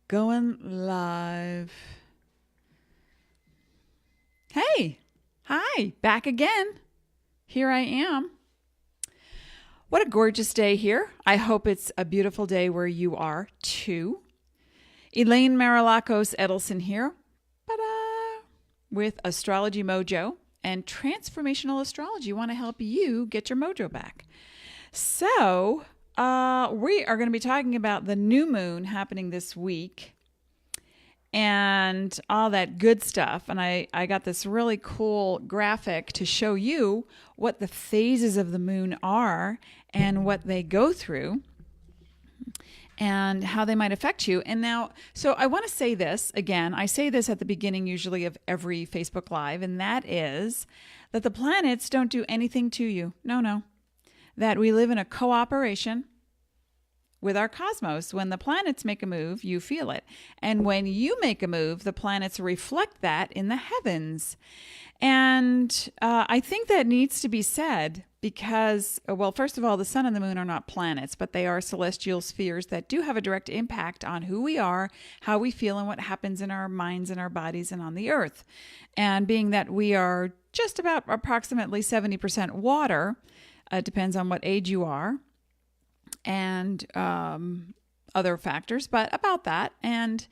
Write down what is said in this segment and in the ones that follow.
Going live. Hey, hi, back again. Here I am. What a gorgeous day here. I hope it's a beautiful day where you are too. Elaine Marolakos Edelson here, with Astrology Mojo and transformational astrology. Want to help you get your mojo back. So, we are going to be talking about the new moon happening this week and all that good stuff. And I got this really cool graphic to show you what the phases of the moon are and what they go through and how they might affect you. And now, so I want to say this again. I say this at the beginning usually of every Facebook Live, and that is that the planets don't do anything to you. No. That we live in a cooperation with our cosmos. When the planets make a move, you feel it. And when you make a move, the planets reflect that in the heavens. And I think that needs to be said because, well, first of all, the sun and the moon are not planets, but they are celestial spheres that do have a direct impact on who we are, how we feel, and what happens in our minds and our bodies and on the earth. And being that we are just about approximately 70% water, it depends on what age you are and other factors, but about that. And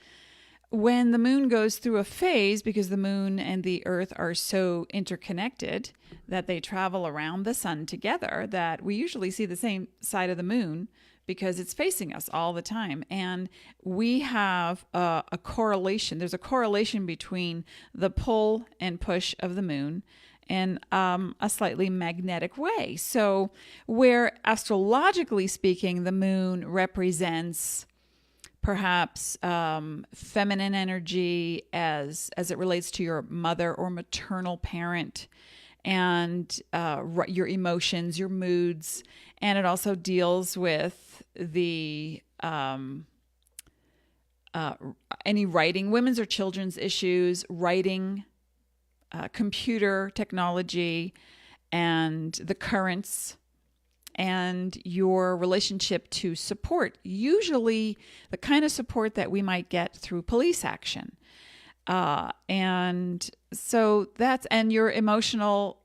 when the moon goes through a phase, because the moon and the earth are so interconnected that they travel around the sun together, that we usually see the same side of the moon because it's facing us all the time. And we have a correlation. There's a correlation between the pull and push of the moon in a slightly magnetic way. So where astrologically speaking, the moon represents perhaps feminine energy as it relates to your mother or maternal parent and your emotions, your moods. And it also deals with the any writing, women's or children's issues, writing, computer technology, and the currents, and your relationship to support, usually the kind of support that we might get through police action. And so and your emotional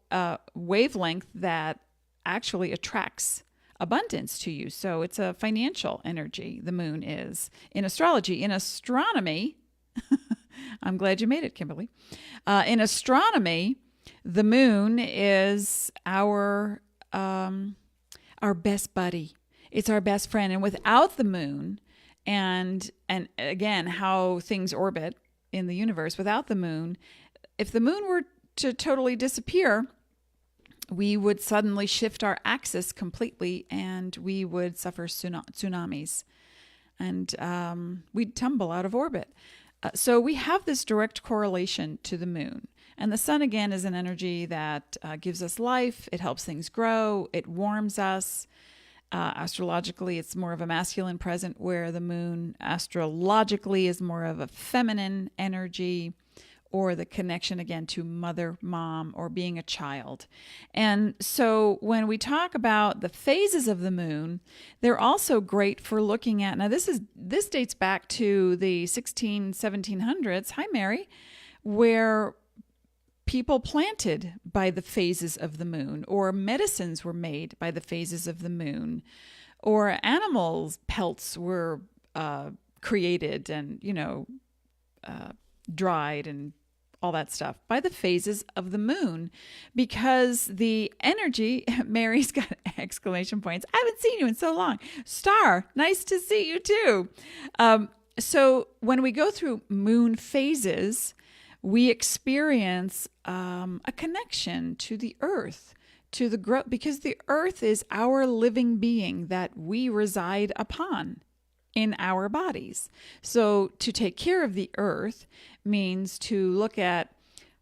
wavelength that actually attracts abundance to you. So it's a financial energy, the moon is, in astrology. In astronomy, I'm glad you made it, Kimberly. In astronomy, the moon is our best buddy. It's our best friend. And without the moon, and again, how things orbit in the universe, without the moon, if the moon were to totally disappear, we would suddenly shift our axis completely and we would suffer tsunamis and we'd tumble out of orbit. So we have this direct correlation to the moon. And the sun, again, is an energy that gives us life. It helps things grow. It warms us. Astrologically, it's more of a masculine present, where the moon astrologically is more of a feminine energy, or the connection, again, to mother, mom, or being a child. And so when we talk about the phases of the moon, they're also great for looking at, now this dates back to the 1700s, hi Mary, where people planted by the phases of the moon, or medicines were made by the phases of the moon, or animals' pelts were created and, dried and all that stuff by the phases of the moon, because the energy, Mary's got exclamation points. I haven't seen you in so long. Star, nice to see you too. So when we go through moon phases, we experience a connection to the earth, to the growth, because the earth is our living being that we reside upon in our bodies. So to take care of the earth means to look at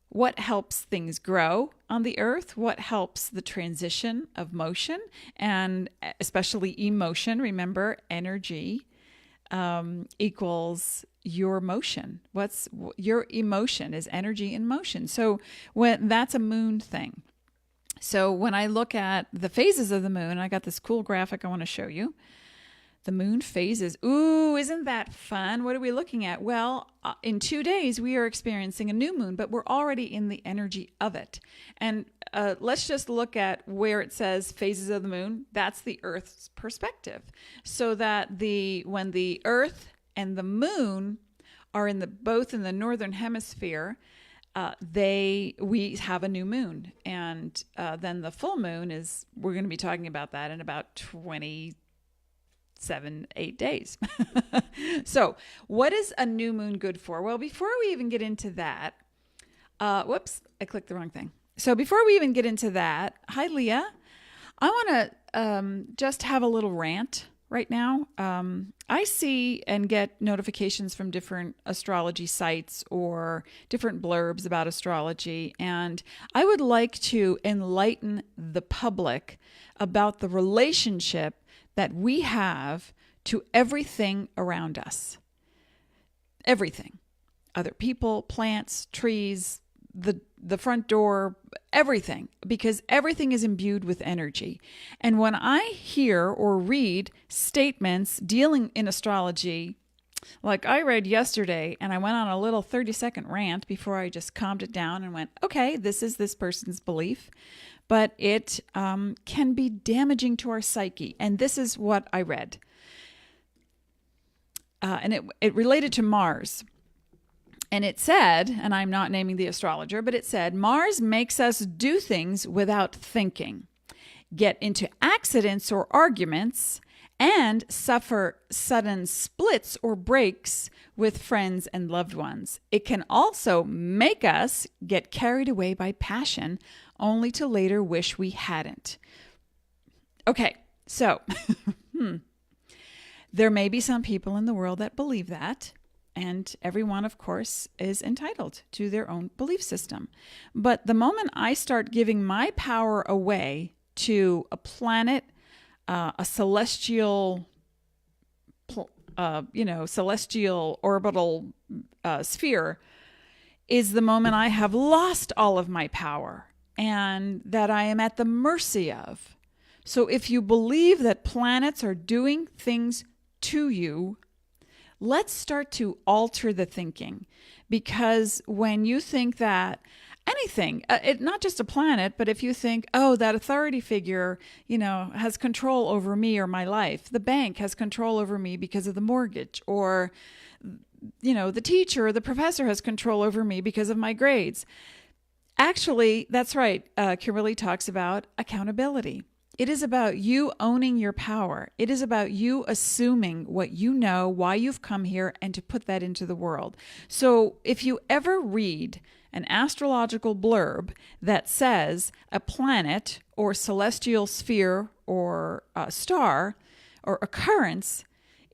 what helps things grow on the earth, what helps the transition of motion, and especially emotion. Remember, energy equals your motion. What's your emotion is energy in motion. So when that's a moon thing. So when I look at the phases of the moon, I got this cool graphic I want to show you. The moon phases. Ooh, isn't that fun? What are we looking at? Well, in 2 days, we are experiencing a new moon, but we're already in the energy of it. And let's just look at where it says phases of the moon. That's the Earth's perspective. So that when the Earth and the moon are both in the northern hemisphere, we have a new moon. And then the full moon we're going to be talking about that in about 8 days. So what is a new moon good for? Well, before we even get into that, whoops, I clicked the wrong thing. So before we even get into that, hi, Leah. I want to just have a little rant right now. I see and get notifications from different astrology sites or different blurbs about astrology, and I would like to enlighten the public about the relationship that we have to everything around us. Everything. Other people, plants, trees, the front door, everything, because everything is imbued with energy. And when I hear or read statements dealing in astrology, like I read yesterday, and I went on a little 30-second rant before I just calmed it down and went, okay, this is this person's belief, but it can be damaging to our psyche. And this is what I read. And it related to Mars. And it said, and I'm not naming the astrologer, but it said, Mars makes us do things without thinking, get into accidents or arguments, and suffer sudden splits or breaks with friends and loved ones. It can also make us get carried away by passion, only to later wish we hadn't. Okay, so there may be some people in the world that believe that. And everyone, of course, is entitled to their own belief system. But the moment I start giving my power away to a planet, a celestial, celestial orbital sphere, is the moment I have lost all of my power and that I am at the mercy of. So if you believe that planets are doing things to you, let's start to alter the thinking, because when you think that anything, not just a planet, but if you think, oh, that authority figure, has control over me or my life, the bank has control over me because of the mortgage, or, the teacher or the professor has control over me because of my grades. Actually, that's right. Kimberly talks about accountability. It is about you owning your power. It is about you assuming what you know, why you've come here, and to put that into the world. So if you ever read an astrological blurb that says a planet or celestial sphere or a star or occurrence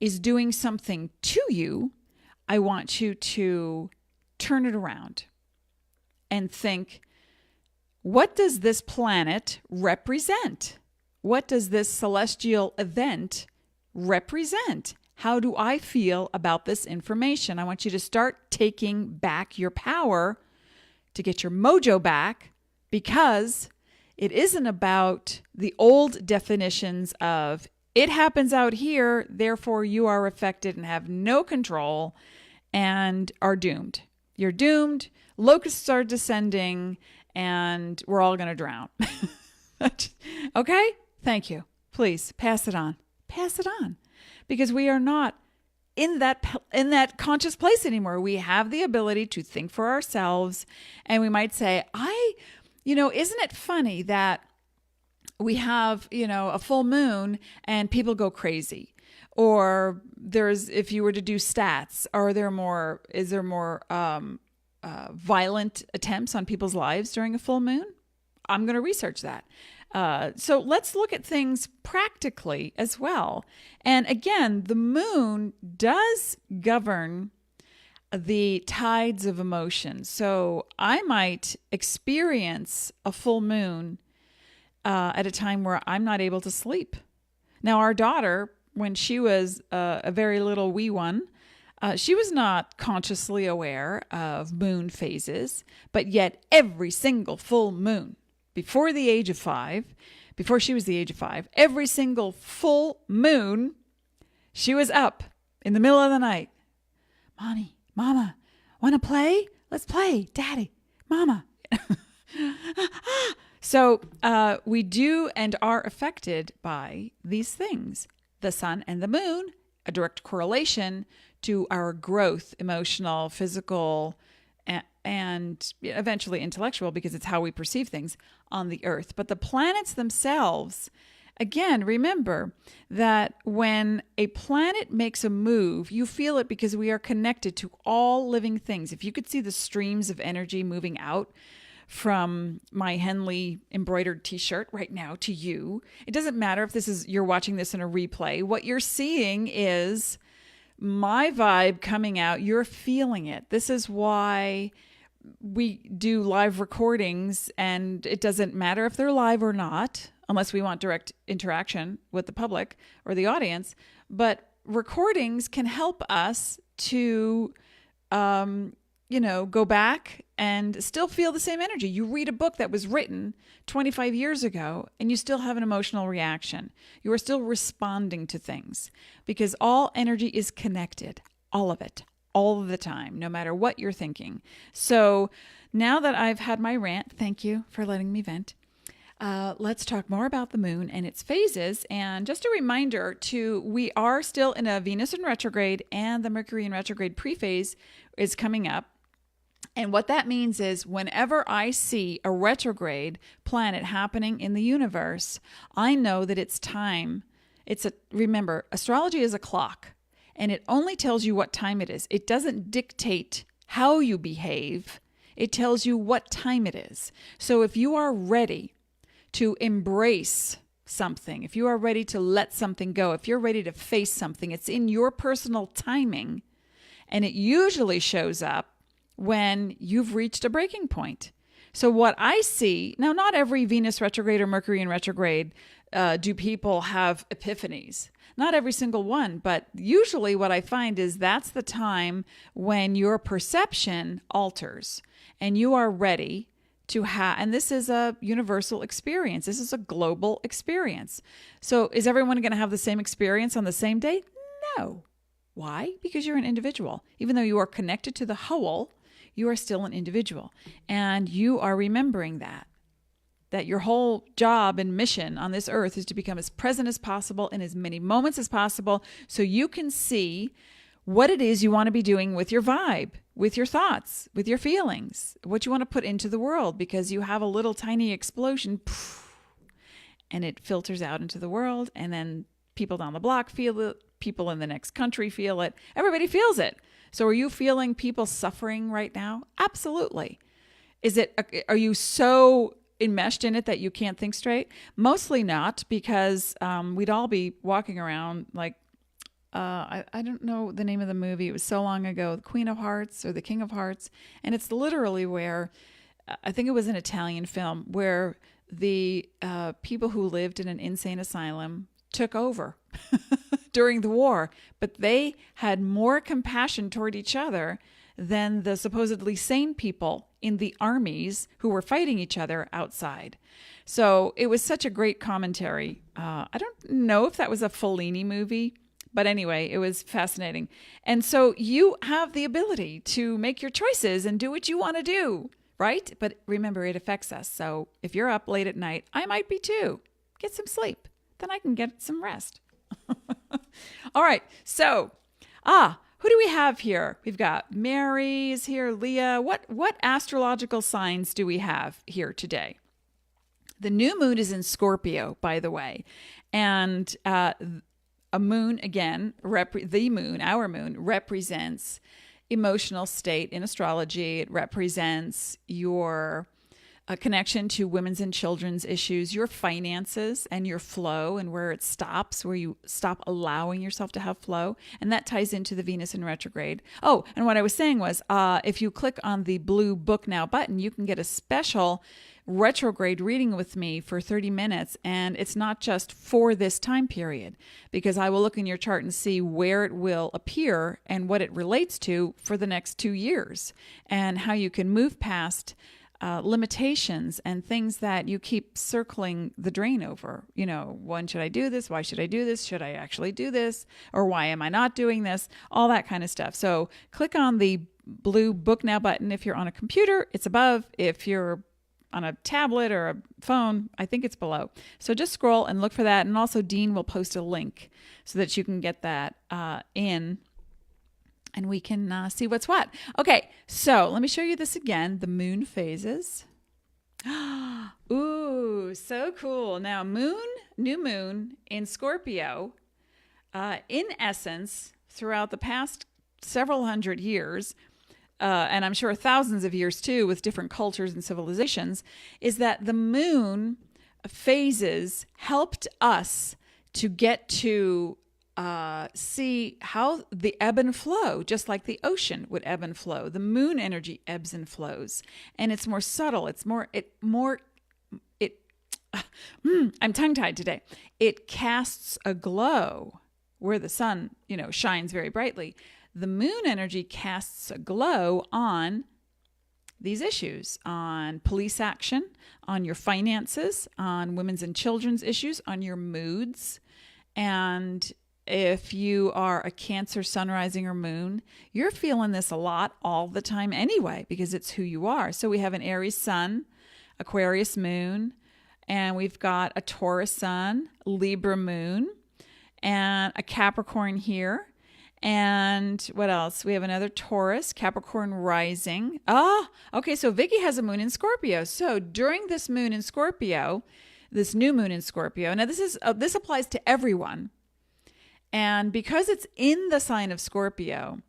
is doing something to you, I want you to turn it around and think, what does this planet represent? What does this celestial event represent? How do I feel about this information? I want you to start taking back your power to get your mojo back, because it isn't about the old definitions of it happens out here, therefore you are affected and have no control and are doomed. You're doomed, locusts are descending, and we're all going to drown. Okay? Thank you. Please pass it on. Pass it on. Because we are not in that conscious place anymore. We have the ability to think for ourselves. And we might say, isn't it funny that we have, a full moon and people go crazy? Or if you were to do stats, is there more violent attempts on people's lives during a full moon? I'm going to research that. So let's look at things practically as well. And again, the moon does govern the tides of emotion. So I might experience a full moon at a time where I'm not able to sleep. Now, our daughter, when she was a very little wee one, she was not consciously aware of moon phases, but yet every single full moon, before she was the age of 5, every single full moon, She was up in the middle of the night. Mommy, Mama, want to play? Let's play. Daddy, Mama. So we do and are affected by these things. The sun and the moon, a direct correlation to our growth, emotional, physical, and eventually intellectual, because it's how we perceive things on the earth. But the planets themselves, again, remember that when a planet makes a move, you feel it because we are connected to all living things. If you could see the streams of energy moving out from my Henley embroidered t-shirt right now to you, it doesn't matter if you're watching this in a replay. What you're seeing is my vibe coming out. You're feeling it. This is why we do live recordings, and it doesn't matter if they're live or not, unless we want direct interaction with the public or the audience. But recordings can help us to, go back and still feel the same energy. You read a book that was written 25 years ago and you still have an emotional reaction. You are still responding to things because all energy is connected, all of it, all of the time, no matter what you're thinking. So now that I've had my rant, thank you for letting me vent. Let's talk more about the moon and its phases. And just a reminder we are still in a Venus in retrograde, and the Mercury in retrograde pre-phase is coming up. And what that means is whenever I see a retrograde planet happening in the universe, I know that it's time. Remember, astrology is a clock, and it only tells you what time it is. It doesn't dictate how you behave. It tells you what time it is. So if you are ready to embrace something, if you are ready to let something go, if you're ready to face something, it's in your personal timing, and it usually shows up when you've reached a breaking point. So what I see, now not every Venus retrograde or Mercury in retrograde do people have epiphanies. Not every single one, but usually what I find is that's the time when your perception alters and you are ready to have, and this is a universal experience. This is a global experience. So is everyone going to have the same experience on the same day? No. Why? Because you're an individual. Even though you are connected to the whole, you are still an individual. And you are remembering that your whole job and mission on this earth is to become as present as possible in as many moments as possible so you can see what it is you want to be doing with your vibe, with your thoughts, with your feelings, what you want to put into the world, because you have a little tiny explosion and it filters out into the world, and then people down the block feel it, people in the next country feel it, everybody feels it. So are you feeling people suffering right now? Absolutely. Are you so enmeshed in it that you can't think straight? Mostly not, because we'd all be walking around like, I don't know the name of the movie. It was so long ago, the Queen of Hearts or the King of Hearts. And it's literally where, I think it was an Italian film, where the people who lived in an insane asylum took over during the war, but they had more compassion toward each other than the supposedly sane people in the armies who were fighting each other outside. So it was such a great commentary. I don't know if that was a Fellini movie, but anyway, it was fascinating. And so you have the ability to make your choices and do what you want to do, right? But remember, it affects us. So if you're up late at night, I might be too. Get some sleep. Then I can get some rest. All right. So, who do we have here? We've got Mary is here, Leah. What astrological signs do we have here today? The new moon is in Scorpio, by the way. And a moon, again, our moon, represents emotional state in astrology. It represents your a connection to women's and children's issues, your finances and your flow, and where it stops, where you stop allowing yourself to have flow. And that ties into the Venus in retrograde. Oh, and what I was saying was, if you click on the blue Book Now button, you can get a special retrograde reading with me for 30 minutes. And it's not just for this time period, because I will look in your chart and see where it will appear and what it relates to for the next 2 years, and how you can move past limitations and things that you keep circling the drain over. You know, when should I do this? Why should I do this? Should I actually do this? Or why am I not doing this? All that kind of stuff. So click on the blue Book Now button. If you're on a computer, it's above. If you're on a tablet or a phone, I think it's below. So just scroll and look for that. And also Dean will post a link so that you can get that in and we can see what's what. Okay, so let me show you this again. The moon phases. Ooh, so cool. Now new moon in Scorpio, in essence, throughout the past several hundred years, and I'm sure thousands of years too, with different cultures and civilizations, is that the moon phases helped us to get to see how the ebb and flow, just like the ocean would ebb and flow. The moon energy ebbs and flows, and it's more subtle. I'm tongue-tied today. It casts a glow where the sun, shines very brightly. The moon energy casts a glow on these issues, on police action, on your finances, on women's and children's issues, on your moods. And if you are a Cancer sun, rising, or moon, you're feeling this a lot all the time anyway, because it's who you are. So we have an Aries sun, Aquarius moon, and we've got a Taurus sun, Libra moon, and a Capricorn here. And what else? We have another Taurus, Capricorn rising. Okay, so Vicky has a moon in Scorpio. So during this moon in Scorpio, this new moon in Scorpio, now this applies to everyone. And because it's in the sign of Scorpio,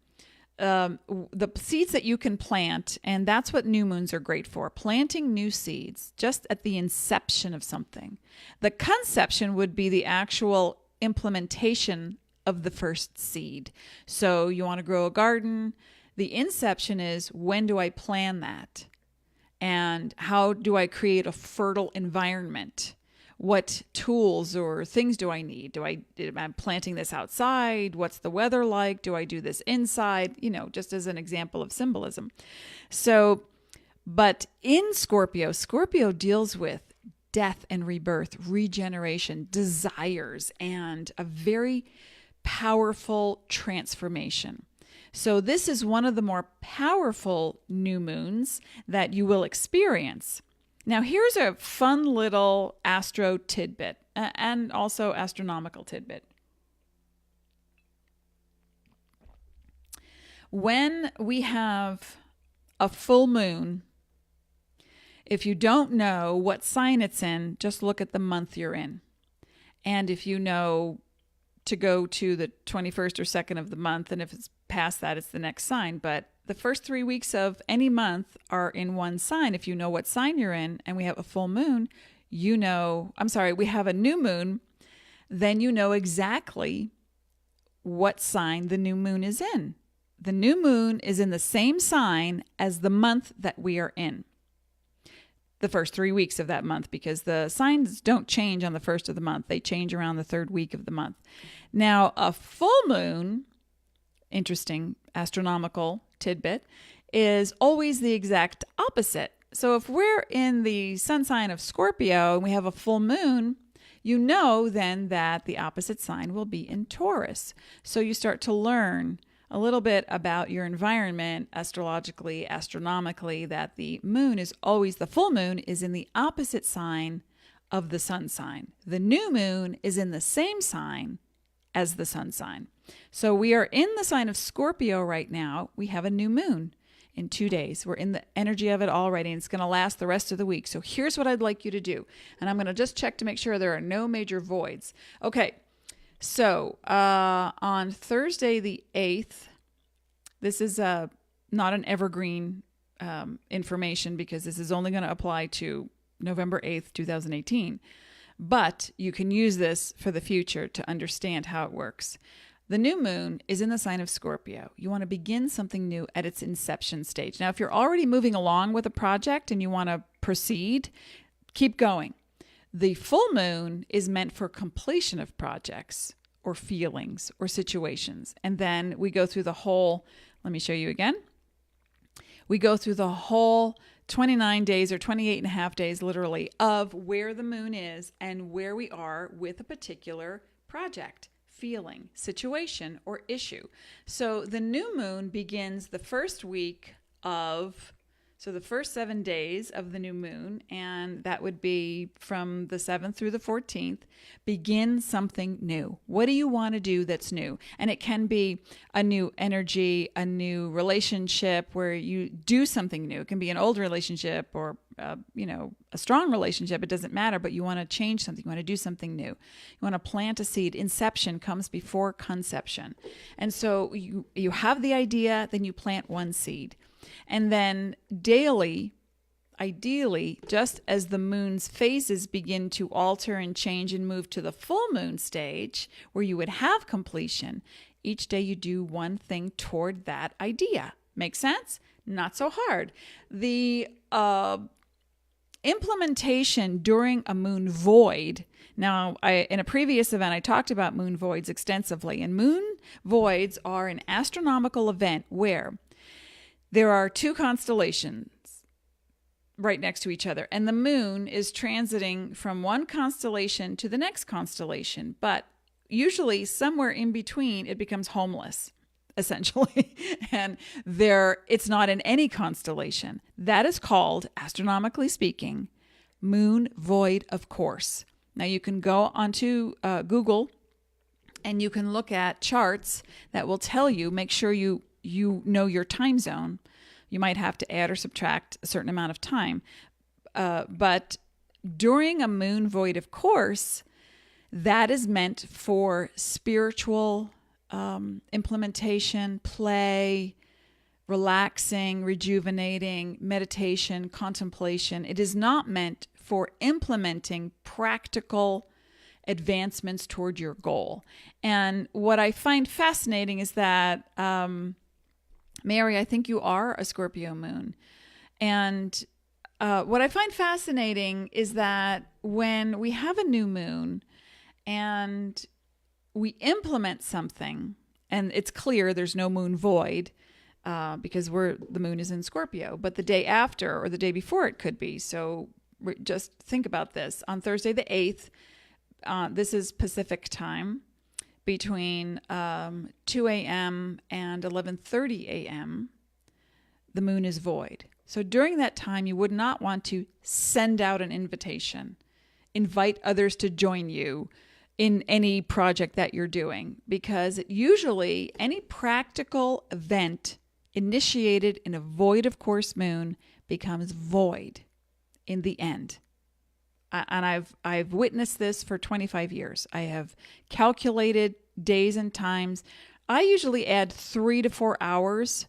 the seeds that you can plant, and that's what new moons are great for, planting new seeds just at the inception of something. The conception would be the actual implementation of the first seed. So you want to grow a garden. The inception is, when do I plan that? And how do I create a fertile environment? What tools or things do I need? Am I planting this outside? What's the weather like? Do I do this inside? Just as an example of symbolism. So, but in Scorpio deals with death and rebirth, regeneration, desires, and a very powerful transformation. So this is one of the more powerful new moons that you will experience. Now, here's a fun little astro tidbit and also astronomical tidbit. When we have a full moon, if you don't know what sign it's in, just look at the month you're in. And if you know to go to the 21st or 2nd of the month, and if it's past that, it's the next sign. But the first 3 weeks of any month are in one sign. If you know what sign you're in, and we have a full moon, we have a new moon, then you know exactly what sign the new moon is in. The new moon is in the same sign as the month that we are in. The first 3 weeks of that month, because the signs don't change on the first of the month. They change around the third week of the month. Now, a full moon, interesting astronomical tidbit, is always the exact opposite. So if we're in the sun sign of Scorpio and we have a full moon, you know then that the opposite sign will be in Taurus. So you start to learn a little bit about your environment astrologically, astronomically, that the full moon is in the opposite sign of the sun sign. The new moon is in the same sign as the sun sign. So we are in the sign of Scorpio right now. We have a new moon in 2 days. We're in the energy of it already, and it's going to last the rest of the week. So here's what I'd like you to do. And I'm going to just check to make sure there are no major voids. Okay. So on Thursday the 8th, this is not an evergreen information, because this is only going to apply to November 8th, 2018. But you can use this for the future to understand how it works. The new moon is in the sign of Scorpio. You want to begin something new at its inception stage. Now, if you're already moving along with a project and you want to proceed, keep going. The full moon is meant for completion of projects or feelings or situations. And then we go through the whole, let me show you again. We go through the whole 29 days or 28 and a half days, literally, of where the moon is and where we are with a particular project, feeling, situation, or issue. So the new moon begins the first week of, so the first 7 days of the new moon, and that would be from the 7th through the 14th, begin something new. What do you want to do that's new? And it can be a new energy, a new relationship where you do something new. It can be an old relationship or, a strong relationship. It doesn't matter, but you want to change something. You want to do something new. You want to plant a seed. Inception comes before conception. And so you have the idea, then you plant one seed. And then daily, ideally, just as the moon's phases begin to alter and change and move to the full moon stage, where you would have completion, each day you do one thing toward that idea. Make sense? Not so hard. The implementation during a moon void. Now, in a previous event, I talked about moon voids extensively, and moon voids are an astronomical event where there are two constellations right next to each other, and the moon is transiting from one constellation to the next constellation, but usually somewhere in between it becomes homeless, essentially, and it's not in any constellation. That is called, astronomically speaking, moon void of course. Now you can go onto Google and you can look at charts that will tell you, make sure you know your time zone. You might have to add or subtract a certain amount of time. But during a moon void of course, that is meant for spiritual implementation, play, relaxing, rejuvenating, meditation, contemplation. It is not meant for implementing practical advancements toward your goal. And what I find fascinating is that, Mary, I think you are a Scorpio moon. And what I find fascinating is that when we have a new moon and we implement something, and it's clear there's no moon void because the moon is in Scorpio, but the day after or the day before it could be. So just think about this. On Thursday the 8th, this is Pacific time, between 2 a.m. and 11:30 a.m., the moon is void. So during that time, you would not want to send out an invitation, invite others to join you in any project that you're doing, because usually any practical event initiated in a void of course moon becomes void in the end. And I've witnessed this for 25 years. I have calculated days and times. I usually add 3 to 4 hours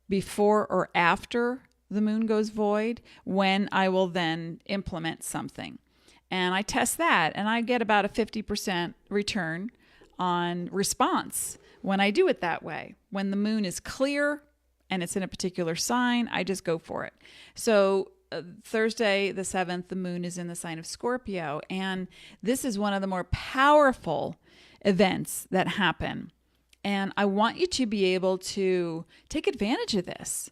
before or after the moon goes void when I will then implement something. And I test that, and I get about a 50% return on response when I do it that way. When the moon is clear and it's in a particular sign, I just go for it. So Thursday the 7th, the moon is in the sign of Scorpio, and this is one of the more powerful events that happen. And I want you to be able to take advantage of this.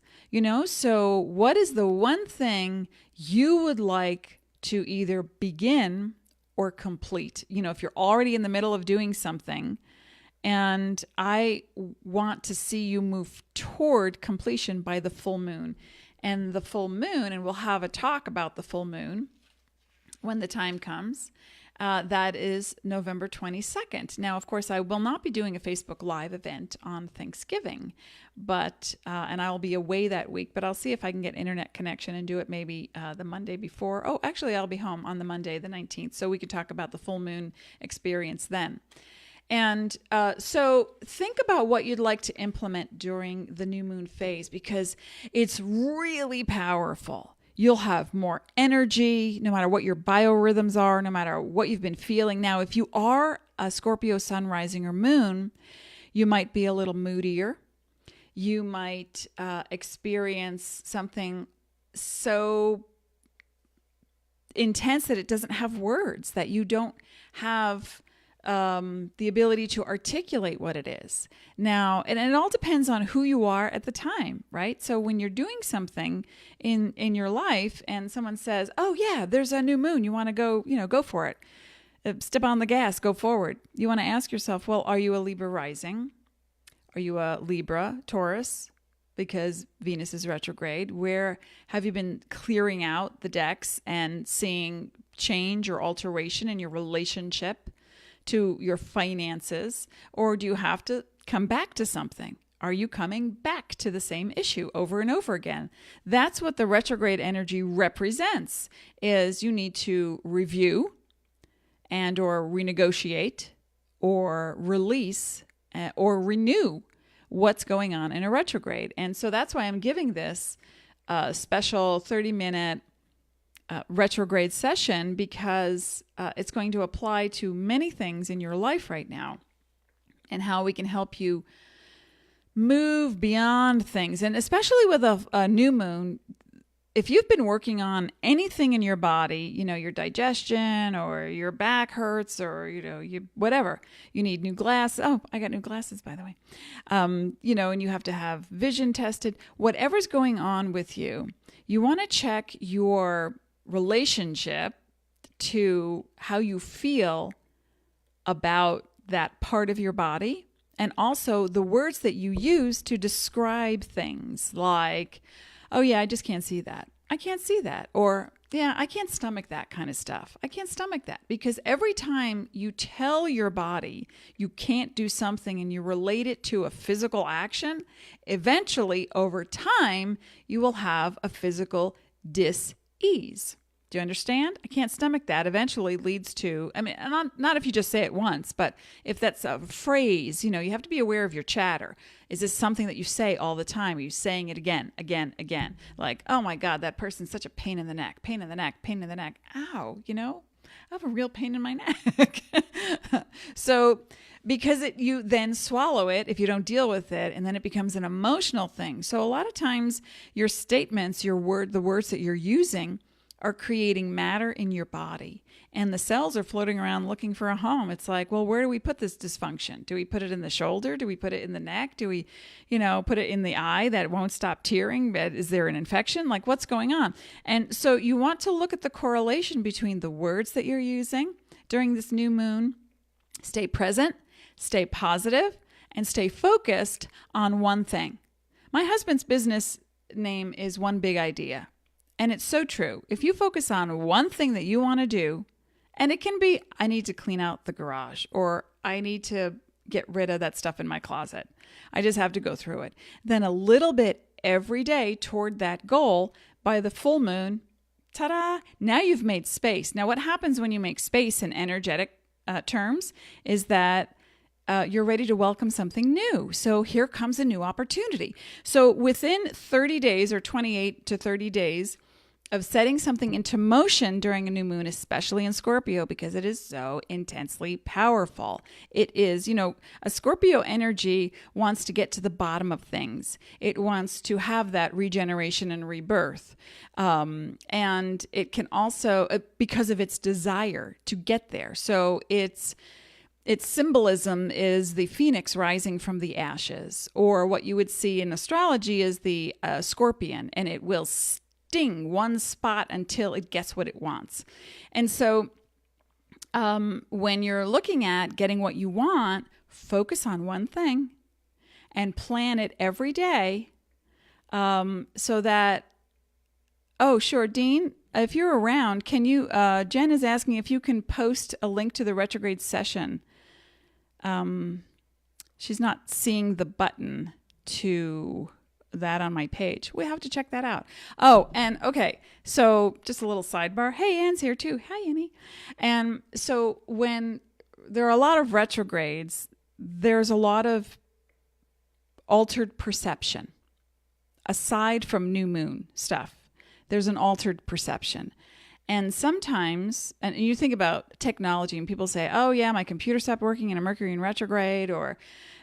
So what is the one thing you would like to either begin or complete? If you're already in the middle of doing something, and I want to see you move toward completion by the full moon. And the full moon, and we'll have a talk about the full moon when the time comes, that is November 22nd. Now, of course, I will not be doing a Facebook Live event on Thanksgiving, but and I will be away that week, but I'll see if I can get internet connection and do it maybe the Monday before. Oh, actually, I'll be home on the Monday, the 19th, so we could talk about the full moon experience then. And so think about what you'd like to implement during the new moon phase, because it's really powerful. You'll have more energy, no matter what your biorhythms are, no matter what you've been feeling. Now, if you are a Scorpio sun, rising, or moon, you might be a little moodier. You might experience something so intense that it doesn't have words, that you don't have the ability to articulate what it is. Now, and it all depends on who you are at the time, right? So when you're doing something in your life and someone says, oh yeah, there's a new moon, you want to go, go for it. Step on the gas, go forward. You want to ask yourself, well, are you a Libra rising? Are you a Libra, Taurus? Because Venus is retrograde. Where have you been clearing out the decks and seeing change or alteration in your relationship to your finances? Or do you have to come back to something? Are you coming back to the same issue over and over again? That's what the retrograde energy represents, is you need to review and or renegotiate or release or renew what's going on in a retrograde. And so that's why I'm giving this special 30-minute retrograde session, because it's going to apply to many things in your life right now and how we can help you move beyond things. And especially with a new moon, if you've been working on anything in your body, your digestion or your back hurts or, whatever, you need new glasses. Oh, I got new glasses, by the way. And you have to have vision tested. Whatever's going on with you, you want to check your relationship to how you feel about that part of your body, and also the words that you use to describe things like, oh yeah, I just can't see that. I can't see that. Or, yeah, I can't stomach that kind of stuff. I can't stomach that. Because every time you tell your body you can't do something and you relate it to a physical action, eventually over time, you will have a physical dis-ease. Do you understand? I can't stomach that eventually leads to, not if you just say it once, but if that's a phrase, you have to be aware of your chatter. Is this something that you say all the time? Are you saying it again? Like, oh my God, that person's such a pain in the neck. Ow, I have a real pain in my neck. So because you then swallow it if you don't deal with it, and then it becomes an emotional thing. So a lot of times your statements, the words that you're using are creating matter in your body, and the cells are floating around looking for a home. It's like, well, where do we put this dysfunction? Do we put it in the shoulder? Do we put it in the neck? Do we, put it in the eye that won't stop tearing? Is there an infection? Like, what's going on? And so you want to look at the correlation between the words that you're using during this new moon. Stay present, stay positive, and stay focused on one thing. My husband's business name is One Big Idea. And it's so true. If you focus on one thing that you want to do, and it can be, I need to clean out the garage, or I need to get rid of that stuff in my closet. I just have to go through it. Then a little bit every day toward that goal. By the full moon, ta-da, now you've made space. Now what happens when you make space in energetic terms is that you're ready to welcome something new. So here comes a new opportunity. So within 30 days or 28 to 30 days of setting something into motion during a new moon, especially in Scorpio, because it is so intensely powerful. It is, a Scorpio energy wants to get to the bottom of things. It wants to have that regeneration and rebirth. And it can also, because of its desire to get there. So its symbolism is the phoenix rising from the ashes, or what you would see in astrology is the scorpion, and it will sting one spot until it gets what it wants. And so when you're looking at getting what you want, focus on one thing and plan it every day so that, oh, sure, Dean, if you're around, can you, Jen is asking if you can post a link to the retrograde session. She's not seeing the button to that on my page. We have to check that out. Oh, and okay, so just a little sidebar. Hey, Anne's here too. Hi, Annie. And so when there are a lot of retrogrades, there's a lot of altered perception. Aside from new moon stuff, there's an altered perception. And sometimes, and you think about technology and people say, oh yeah, my computer stopped working in a Mercury in retrograde, or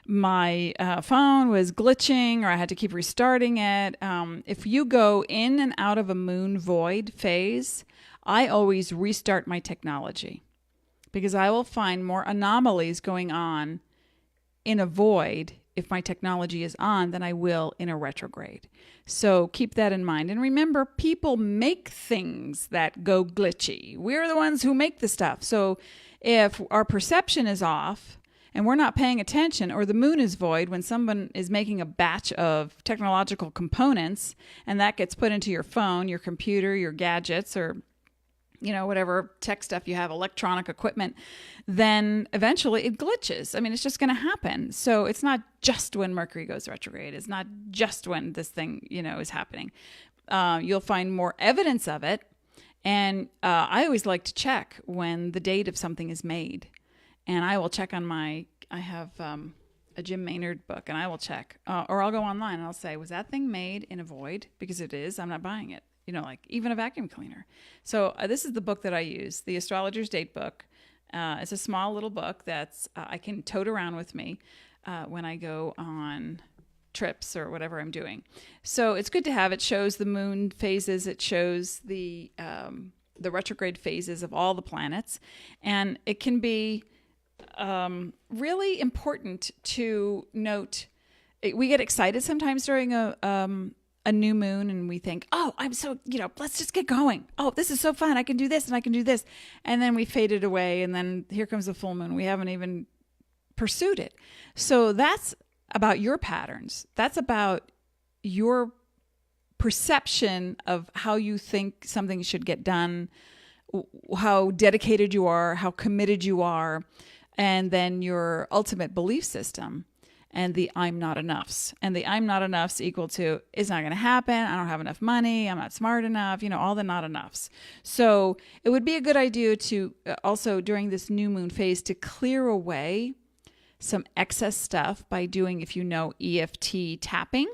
my phone was glitching, or I had to keep restarting it. If you go in and out of a moon void phase, I always restart my technology because I will find more anomalies going on in a void if my technology is on than I will in a retrograde. So keep that in mind. And remember, people make things that go glitchy. We're the ones who make the stuff. So if our perception is off and we're not paying attention, or the moon is void when someone is making a batch of technological components and that gets put into your phone, your computer, your gadgets, or whatever tech stuff you have, electronic equipment, then eventually it glitches. I mean, it's just going to happen. So it's not just when Mercury goes retrograde. It's not just when this thing, is happening. You'll find more evidence of it. And I always like to check when the date of something is made. And I will check on I have a Jim Maynard book, and I will check. Or I'll go online and I'll say, was that thing made in a void? Because it is, I'm not buying it. Like even a vacuum cleaner. So this is the book that I use, the Astrologer's Date book. It's a small little book that's I can tote around with me when I go on trips or whatever I'm doing. So it's good to have. It shows the moon phases. It shows the retrograde phases of all the planets. And it can be really important to note. We get excited sometimes during a new moon and we think, oh, I'm so, let's just get going. Oh, this is so fun. I can do this and I can do this. And then we fade it away. And then here comes the full moon. We haven't even pursued it. So that's about your patterns. That's about your perception of how you think something should get done, how dedicated you are, how committed you are, and then your ultimate belief system. And the I'm not enoughs. And the I'm not enoughs equal to, it's not going to happen. I don't have enough money. I'm not smart enough. All the not enoughs. So it would be a good idea to also during this new moon phase to clear away some excess stuff by doing, if EFT tapping,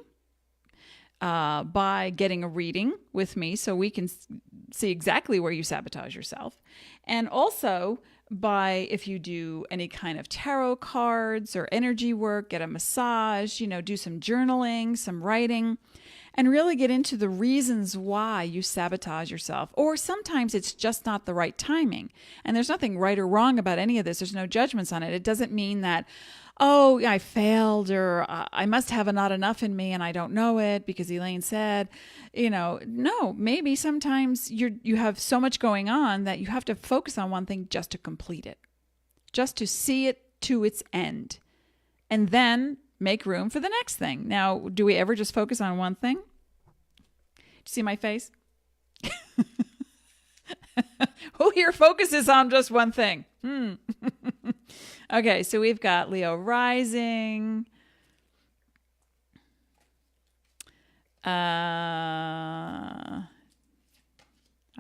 by getting a reading with me so we can see exactly where you sabotage yourself. And also by, if you do any kind of tarot cards or energy work, get a massage, do some journaling, some writing, and really get into the reasons why you sabotage yourself. Or sometimes it's just not the right timing. And there's nothing right or wrong about any of this. There's no judgments on it. It doesn't mean that, oh, I failed, or I must have a not enough in me and I don't know it because Elaine said, no, maybe sometimes you have so much going on that you have to focus on one thing just to complete it, just to see it to its end, and then make room for the next thing. Now, do we ever just focus on one thing? Do you see my face? Who here focuses on just one thing? Okay, so we've got Leo rising. I'm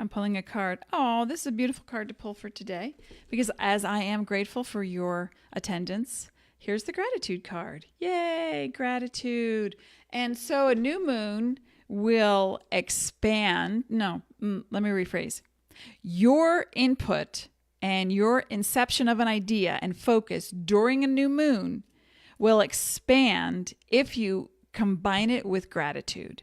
pulling a card. Oh, this is a beautiful card to pull for today because as I am grateful for your attendance, here's the gratitude card. Yay, gratitude. And so a new moon will expand. No, let me rephrase. Your input and your inception of an idea and focus during a new moon will expand if you combine it with gratitude.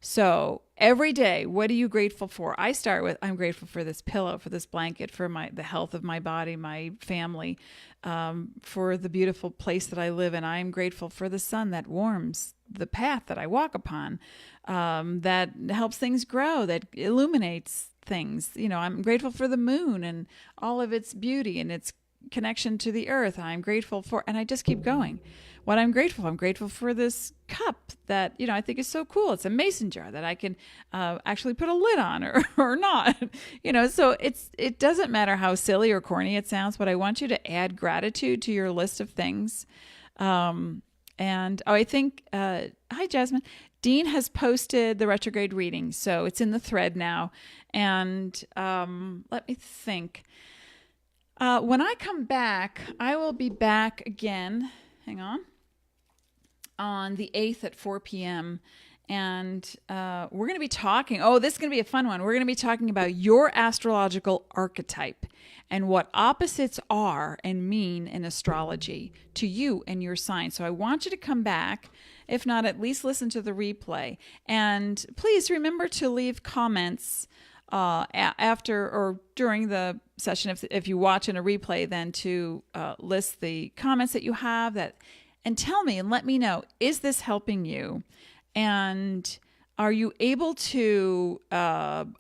So every day, what are you grateful for? I start with, I'm grateful for this pillow, for this blanket, for the health of my body, my family, for the beautiful place that I live in. I am grateful for the sun that warms the path that I walk upon, that helps things grow, that illuminates things. I'm grateful for the moon and all of its beauty and its connection to the earth. I'm grateful for, and I just keep going. What I'm grateful for this cup that, I think is so cool. It's a mason jar that I can actually put a lid on or not, so it doesn't matter how silly or corny it sounds, but I want you to add gratitude to your list of things. I think, hi, Jasmine. Dean has posted the retrograde reading, so it's in the thread now. And let me think. When I come back, I will be back again. Hang on the 8th at 4 p.m. And we're going to be talking. Oh, this is going to be a fun one. We're going to be talking about your astrological archetype and what opposites are and mean in astrology to you and your sign. So I want you to come back. If not, at least listen to the replay. And please remember to leave comments after or during the session, if you watch in a replay, then to list the comments that you have and tell me and let me know, is this helping you? And are you able to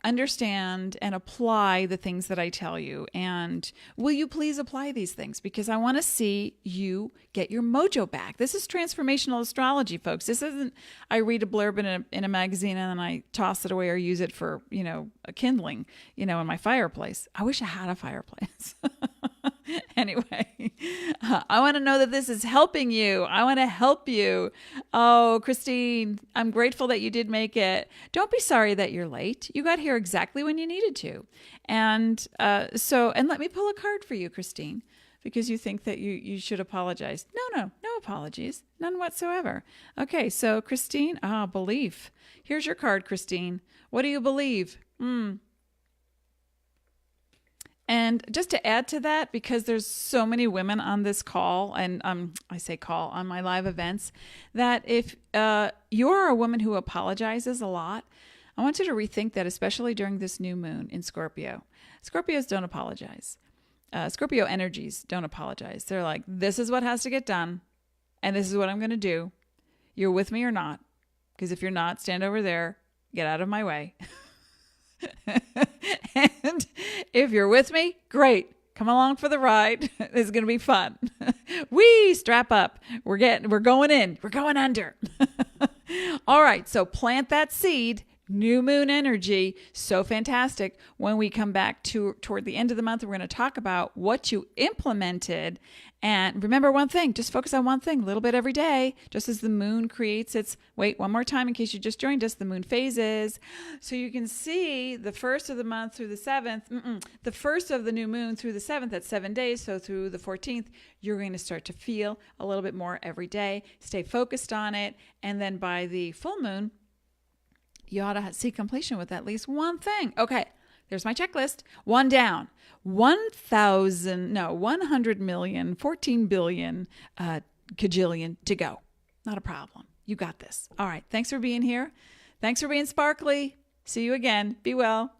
understand and apply the things that I tell you? And will you please apply these things? Because I want to see you get your mojo back. This is transformational astrology, folks. This isn't, I read a blurb in a magazine and then I toss it away or use it for, a kindling, in my fireplace. I wish I had a fireplace. Anyway, I want to know that this is helping you. I want to help you. Oh, Christine, I'm grateful that you did make it. Don't be sorry that you're late. You got here exactly when you needed to. And and let me pull a card for you, Christine, because you think that you should apologize. No apologies. None whatsoever. Okay, so Christine, belief. Here's your card, Christine. What do you believe? And just to add to that, because there's so many women on this call, and I say call on my live events, that if you're a woman who apologizes a lot, I want you to rethink that, especially during this new moon in Scorpio. Scorpios don't apologize. Scorpio energies don't apologize. They're like, this is what has to get done, and this is what I'm going to do. You're with me or not? Because if you're not, stand over there, get out of my way. And if you're with me, great. Come along for the ride. This is going to be fun. Wee, strap up. We're going in. We're going under. All right. So plant that seed. New moon energy. So fantastic. When we come back toward the end of the month, we're going to talk about what you implemented. And remember one thing, just focus on one thing, a little bit every day, just as the moon creates one more time in case you just joined us, the moon phases. So you can see the first of the month through the 7th, the first of the new moon through the 7th, that's 7 days. So through the 14th, you're going to start to feel a little bit more every day. Stay focused on it. And then by the full moon, you ought to see completion with at least one thing. Okay, there's my checklist. One down. 100 million, 14 billion, kajillion to go. Not a problem. You got this. All right. Thanks for being here. Thanks for being sparkly. See you again. Be well.